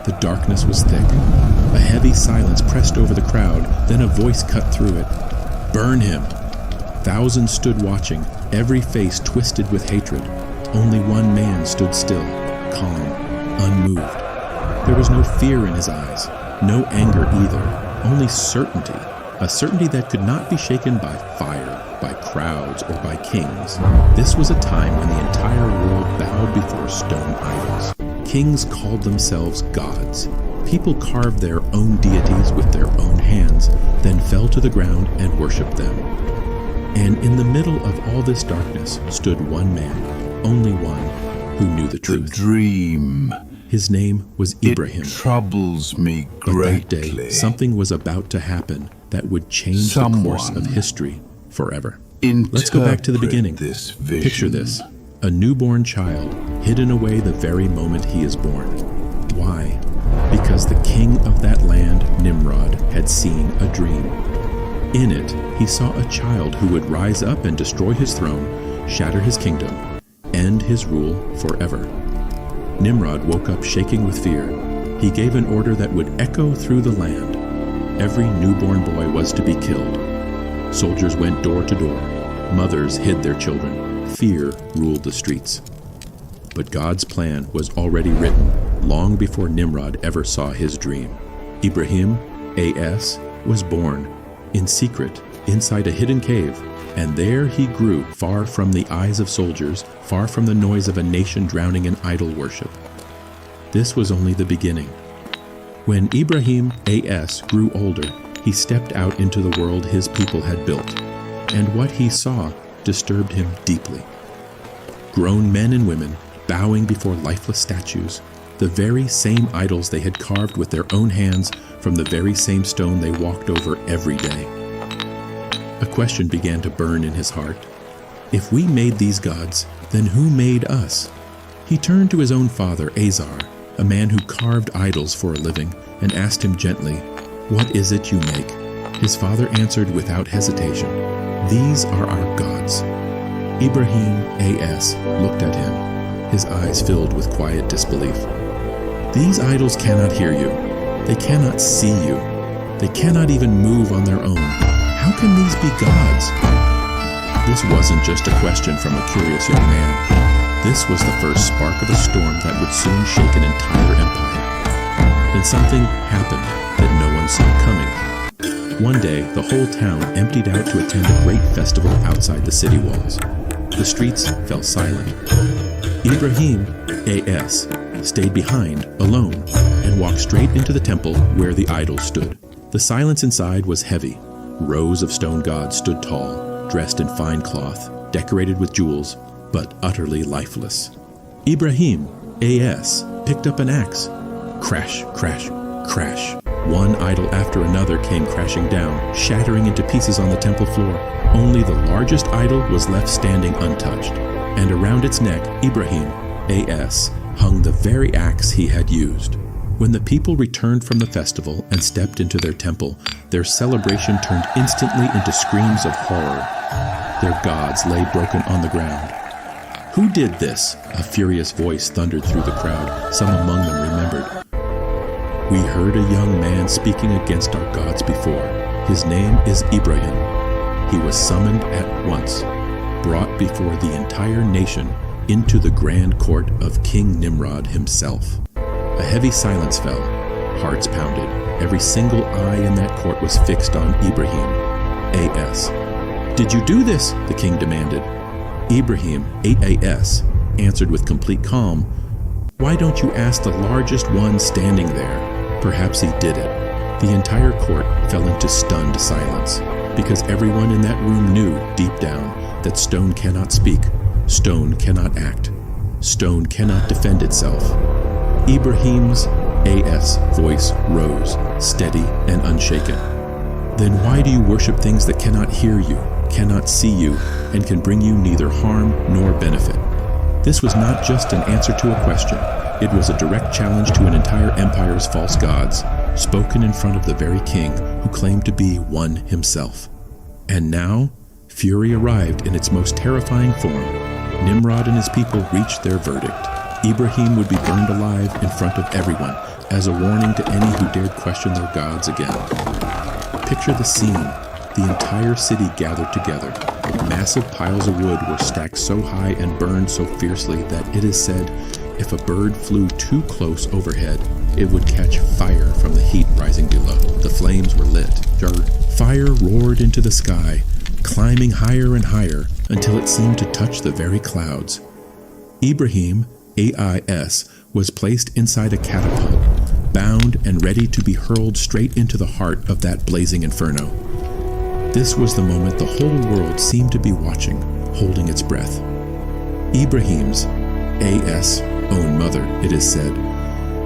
The darkness was thick. A heavy silence pressed over the crowd, then a voice cut through it. "Burn him!" Thousands stood watching, every face twisted with hatred. Only one man stood still, calm, unmoved. There was no fear in his eyes, no anger either, only certainty, a certainty that could not be shaken by fire, by crowds, or by kings. This was a time when the entire world bowed before stone idols. Kings called themselves gods. People carved their own deities with their own hands, then fell to the ground and worshipped them. And in the middle of all this darkness stood one man, only one, who knew the truth. The dream. His name was Ibrahim. It troubles me greatly. But that day, something was about to happen that would change the course of history forever. Let's go back to the beginning. Picture this. A newborn child, hidden away the very moment he is born. Why? Because the king of that land, Nimrod, had seen a dream. In it, he saw a child who would rise up and destroy his throne, shatter his kingdom, end his rule forever. Nimrod woke up shaking with fear. He gave an order that would echo through the land. Every newborn boy was to be killed. Soldiers went door to door. Mothers hid their children. Fear ruled the streets. But God's plan was already written long before Nimrod ever saw his dream. Ibrahim, A.S., was born in secret inside a hidden cave, and there he grew far from the eyes of soldiers, far from the noise of a nation drowning in idol worship. This was only the beginning. When Ibrahim, A.S., grew older, he stepped out into the world his people had built, and what he saw disturbed him deeply. Grown men and women bowing before lifeless statues, the very same idols they had carved with their own hands from the very same stone they walked over every day. A question began to burn in his heart. If we made these gods, then who made us? He turned to his own father, Azar, a man who carved idols for a living, and asked him gently, "What is it you make?" His father answered without hesitation, "These are our gods." Ibrahim, A.S., looked at him, his eyes filled with quiet disbelief. "These idols cannot hear you. They cannot see you. They cannot even move on their own. How can these be gods?" This wasn't just a question from a curious young man. This was the first spark of a storm that would soon shake an entire empire. Then something happened that no one saw coming. One day, the whole town emptied out to attend a great festival outside the city walls. The streets fell silent. Ibrahim, A.S., stayed behind, alone, and walked straight into the temple where the idol stood. The silence inside was heavy. Rows of stone gods stood tall, dressed in fine cloth, decorated with jewels, but utterly lifeless. Ibrahim, A.S., picked up an axe. Crash, crash, crash. One idol after another came crashing down, shattering into pieces on the temple floor. Only the largest idol was left standing untouched, and around its neck, Ibrahim, A.S., hung the very axe he had used. When the people returned from the festival and stepped into their temple, their celebration turned instantly into screams of horror. Their gods lay broken on the ground. "Who did this?" a furious voice thundered through the crowd. Some among them remembered. "We heard a young man speaking against our gods before. His name is Ibrahim." He was summoned at once, brought before the entire nation into the grand court of King Nimrod himself. A heavy silence fell. Hearts pounded. Every single eye in that court was fixed on Ibrahim, A.S. "Did you do this?" the king demanded. Ibrahim, A.S., answered with complete calm, "Why don't you ask the largest one standing there? Perhaps he did it." The entire court fell into stunned silence, because everyone in that room knew, deep down, that stone cannot speak, stone cannot act, stone cannot defend itself. Ibrahim's A.S. voice rose, steady and unshaken. "Then why do you worship things that cannot hear you, cannot see you, and can bring you neither harm nor benefit?" This was not just an answer to a question. It was a direct challenge to an entire empire's false gods, spoken in front of the very king who claimed to be one himself. And now, fury arrived in its most terrifying form. Nimrod and his people reached their verdict. Ibrahim would be burned alive in front of everyone, as a warning to any who dared question their gods again. Picture the scene. The entire city gathered together. Massive piles of wood were stacked so high and burned so fiercely that it is said if a bird flew too close overhead, it would catch fire from the heat rising below. The flames were lit. Fire roared into the sky, climbing higher and higher until it seemed to touch the very clouds. Ibrahim, AIS, was placed inside a catapult, bound and ready to be hurled straight into the heart of that blazing inferno. This was the moment the whole world seemed to be watching, holding its breath. Ibrahim's, AS, own mother, it is said,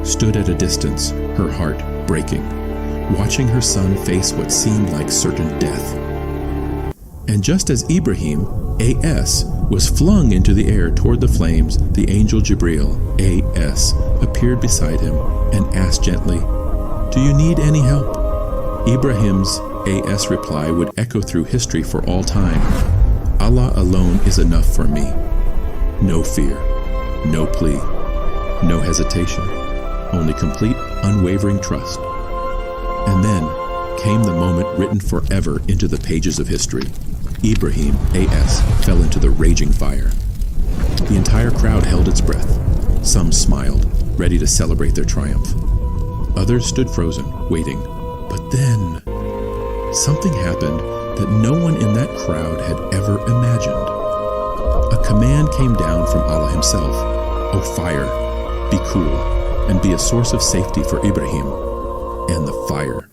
stood at a distance, her heart breaking, watching her son face what seemed like certain death. And just as Ibrahim, AS, was flung into the air toward the flames, the angel Jibreel, AS, appeared beside him and asked gently, "Do you need any help?" Ibrahim's AS reply would echo through history for all time. "Allah alone is enough for me." No fear, no plea, no hesitation, only complete, unwavering trust. And then came the moment written forever into the pages of history. Ibrahim, AS, fell into the raging fire. The entire crowd held its breath. Some smiled, ready to celebrate their triumph. Others stood frozen, waiting. But then, something happened that no one in that crowd had ever imagined. A command came down from Allah himself. "O fire, be cool, and be a source of safety for Ibrahim." And the fire,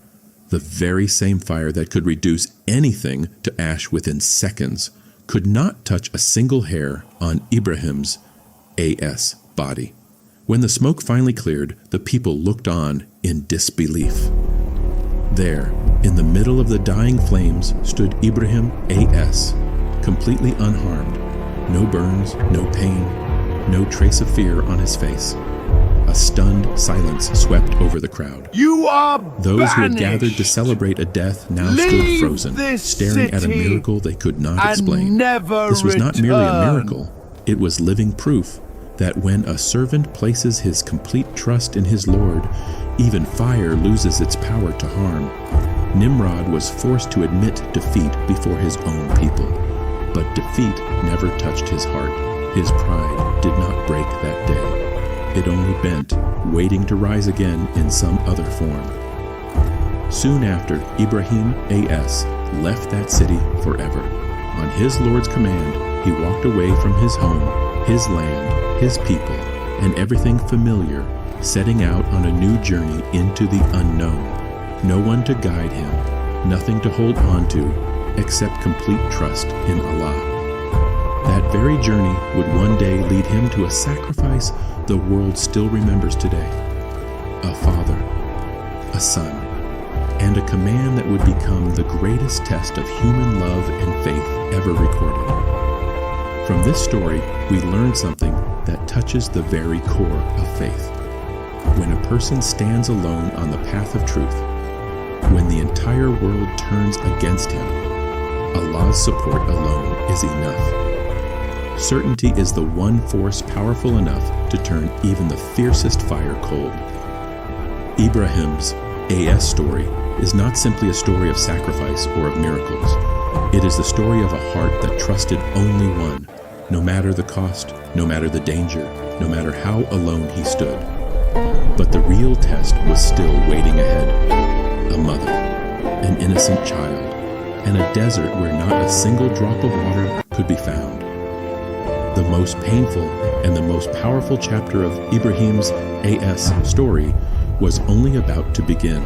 the very same fire that could reduce anything to ash within seconds, could not touch a single hair on Ibrahim's AS body. When the smoke finally cleared, the people looked on in disbelief. There, in the middle of the dying flames, stood Ibrahim AS, completely unharmed. No burns, no pain, no trace of fear on his face. A stunned silence swept over the crowd. You are Those who had banished. gathered to celebrate a death now Leave stood frozen, this staring at a city miracle they could not and explain. never This was not merely a return. miracle, it was living proof that when a servant places his complete trust in his Lord, even fire loses its power to harm. Nimrod was forced to admit defeat before his own people, but defeat never touched his heart. His pride did not break that day. It only bent, waiting to rise again in some other form. Soon after, Ibrahim AS left that city forever. On his Lord's command, he walked away from his home, his land, his people, and everything familiar, setting out on a new journey into the unknown. No one to guide him, nothing to hold on to, except complete trust in Allah. That very journey would one day lead him to a sacrifice the world still remembers today. A father, a son, and a command that would become the greatest test of human love and faith ever recorded. From this story, we learn something that touches the very core of faith. When a person stands alone on the path of truth, when the entire world turns against him, Allah's support alone is enough. Certainty is the one force powerful enough to turn even the fiercest fire cold. Ibrahim's AS story is not simply a story of sacrifice or of miracles. It is the story of a heart that trusted only one, no matter the cost, no matter the danger, no matter how alone he stood. But the real test was still waiting ahead. A mother, an innocent child, and a desert where not a single drop of water could be found. The most painful and the most powerful chapter of Ibrahim's AS story was only about to begin.